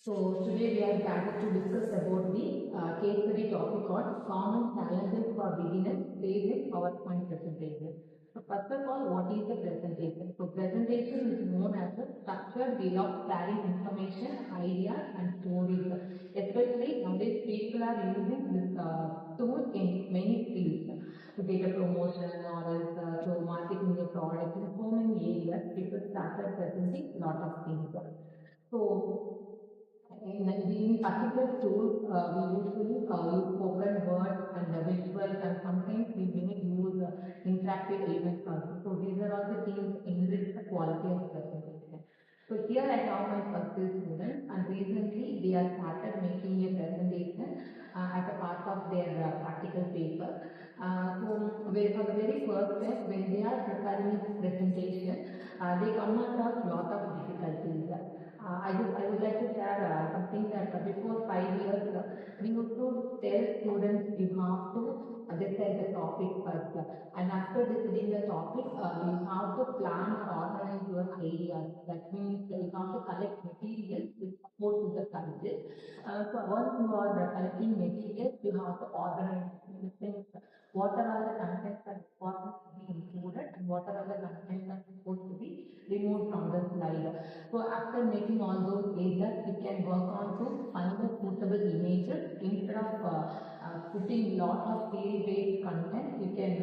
So today we are gathered to discuss about the case study topic on common challenges for beginners faced in PowerPoint presentation. So first of all, what is the presentation? So presentation is known as a structured way of sharing information, ideas and stories. Especially nowadays people are using this tool in many fields. So data promotion or else to marketing their products in so many areas people started presenting a lot of things. So in particular tools, we usually use spoken words and visual, and sometimes we may use interactive elements also. So these are all the things enrich the quality of presentation. So here I have my first year students, and recently they have started making a presentation as a part of their practical paper. For the very first step, when they are preparing this presentation, they come across lot of difficulties. I would like to share something that before 5 years, we used to tell students you have to decide the topic first, and after deciding the topic, you have to plan or organize your ideas. That means you have to collect materials to support to the subject. So once you are collecting materials, you have to organize the things. What are all the contents that are important to be included, and what are all the contents that are supposed to be removed from the slide. So after making all those areas, you can work on to find the suitable images instead of putting lot of field-based content. You can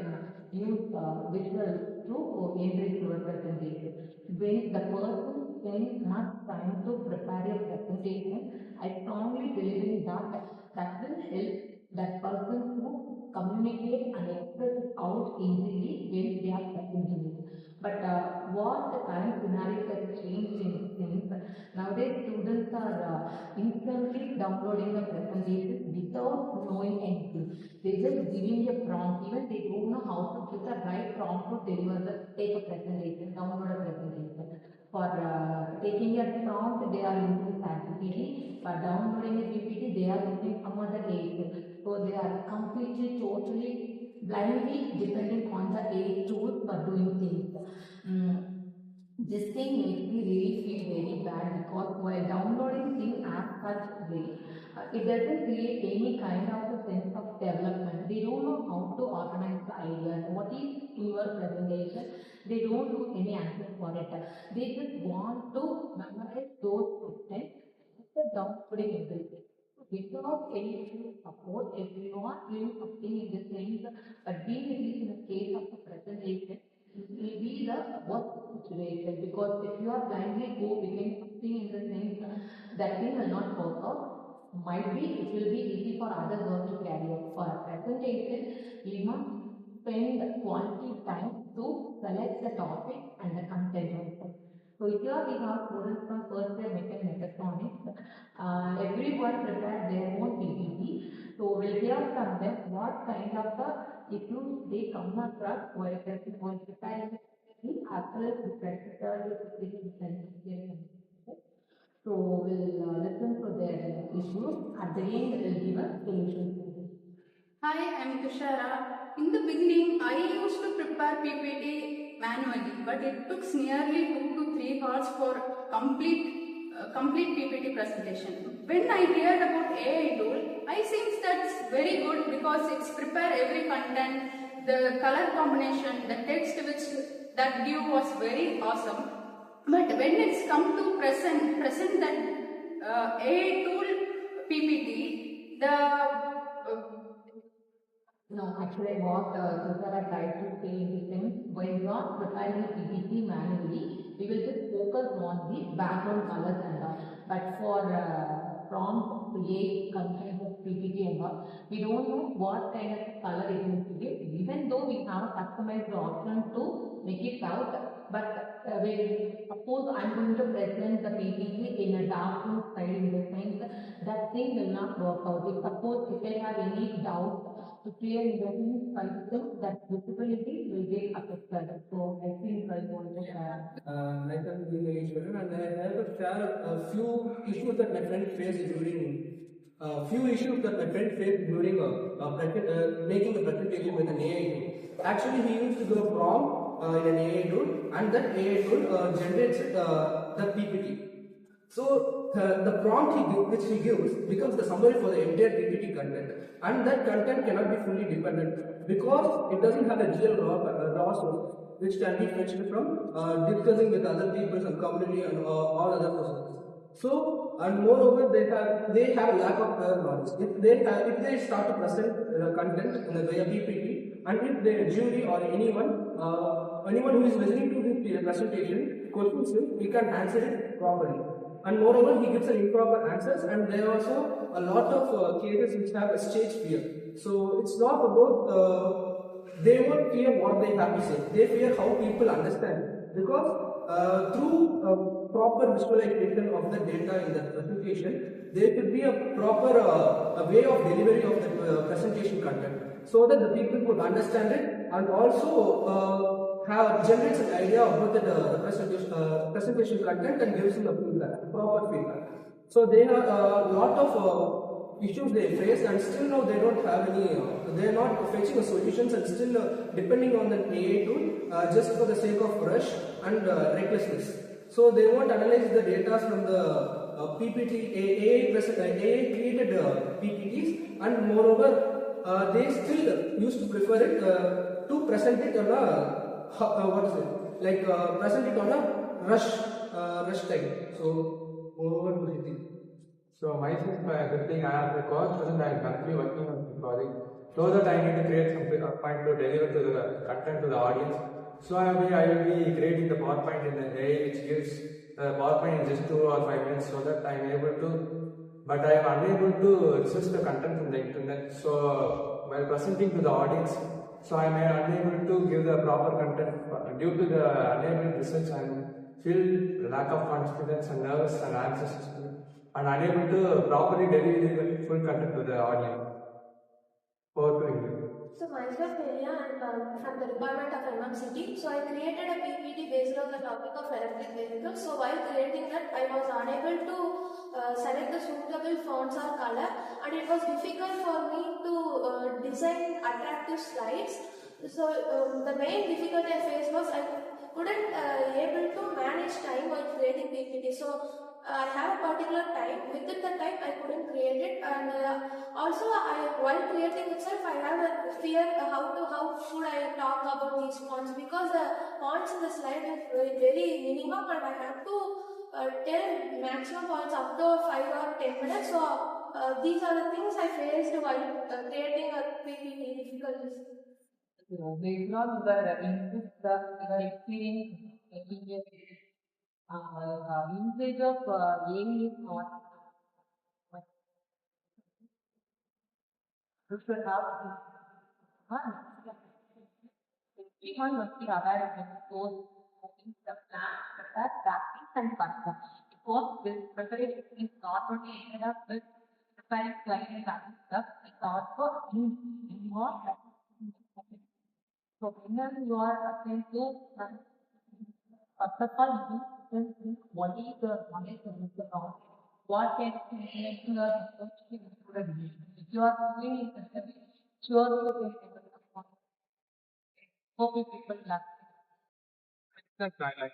use visuals to enrich your presentation. When the person spends much time to prepare a presentation, I strongly believe in that will help that person to communicate and express it out easily when they are presenting it. But what the current scenario has changed in since nowadays students are instantly downloading the presentation without knowing anything. They just giving a prompt, even they don't know how to give the right prompt to deliver take a presentation, download a presentation. For taking a prompt, they are using ChatGPT. For downloading a GPT, they are using some other AI. So they are completely, totally, blindly depending on the AI tools for doing things. This thing makes me really feel very bad because while downloading things as such way, it doesn't create any kind of a sense of development. They don't know how to organize the ideas. What is your presentation? They don't know any answer for it. They just want to memorize those content after downloading everything. Without any tool support, if you are doing something in this sense, but being at least in the case of the presentation, it will be the worst situation, because if you are blindly go behind something in the sense that thing will not work out, might be it will be easy for others also to carry out. For a presentation, we must spend quality time to select the topic and the content also. So here we have students from first year mechatronics. Everyone prepared their own PPT. So we'll hear from them what kind of issues they come across while preparing the PPT as well as the practical presentation. So we'll listen to their issues. At the end, we'll give a solution to this. Hi, I'm Tushara. In the beginning, I used to prepare PPT manually, but it took nearly 2 to 3 hours for complete PPT presentation. When I heard about AI tool, I think that's very good because it's prepare every content, the color combination, the text which that give was very awesome. But when it's come to present that AI tool PPT, the No, actually what Tushara tried to say in the sense, when you are preparing a PPT manually, we will just focus on the background colors and all. But for prompt create content of PPT and all, we don't know what kind of color it is to give, even though we have customized option to make it out. But when suppose I am going to present the PPT in a dark blue style in the sense, that thing will not work out. If suppose if I have any doubt to clear investment system, that visibility will get affected. So I think I want to share. Like I'm doing a question, and I have to share a few issues that my friend faced during making a presentation with an AI tool. Actually, he used to do a prompt in an AI tool, and that AI tool generates the PPT. So the prompt which he gives becomes the summary for the entire PPT content, and that content cannot be fully dependent because it doesn't have a real raw source which can be fetched from discussing with other people and community and all other sources. So, and moreover, they have a lack of prior knowledge. If they start to present content in a way PPT, and if the jury or anyone who is listening to this presentation questions him, he can answer it properly. And moreover, he gives an improper answers, and there are also a lot of cases which have a stage fear. So it's not about they won't fear what they have to say. They fear how people understand because through proper visualization of the data in the presentation, there could be a proper a way of delivery of the presentation content so that the people could understand it and also have generates an idea about the presentation content and gives them the feedback, proper feedback. So they have a lot of issues they face, and still now they don't have any. They are not fetching the solutions, and still depending on the AI tool just for the sake of rush and recklessness. So they won't analyze the data from the PPT AI created PPTs, and moreover they still used to prefer it to present it on a what is it like present it on a rush time. So moreover to Hiti. So myself, good thing I am a course student. I am currently working on the project. So that I need to create some point to deliver to the content to the audience. So I will be creating the PowerPoint in the AI, which gives PowerPoint in just 2 or 5 minutes, so that I am able to. But I am unable to access the content from the internet. So while presenting to the audience, so I am unable to give the proper content due to the unable research. I am feel lack of confidence and nervous and anxious and unable to properly deliver the full content to the audience. Over to you. So myself Elia and from the Department of MMCT. So I created a PPT based on the topic of electric vehicles. So while creating that, I was unable to select the suitable fonts or color, and it was difficult for me to design attractive slides. So the main difficulty I faced was I couldn't able to manage time while creating PPT. So I have a particular time. Within the time, I couldn't create it, and also while creating itself, I have a fear how should I talk about these fonts, because the fonts in the slide is very minimum, and I have to tell maximum points up to 5 or 10 minutes. So these are the things I faced while creating a PPT difficulties. Based on the input that you are experiencing, usage of AI is not. You should have one. Everyone must be aware of the source, the plan, that practice and custom. Because this preparation is not only ended up with preparing client and other stuff, it's also in more practice. So when you are assigned to first of all, you can think what is the knowledge of the ground, what can information or research to include in it. If you are doing it, sure you can able to hope you people learn. That's right.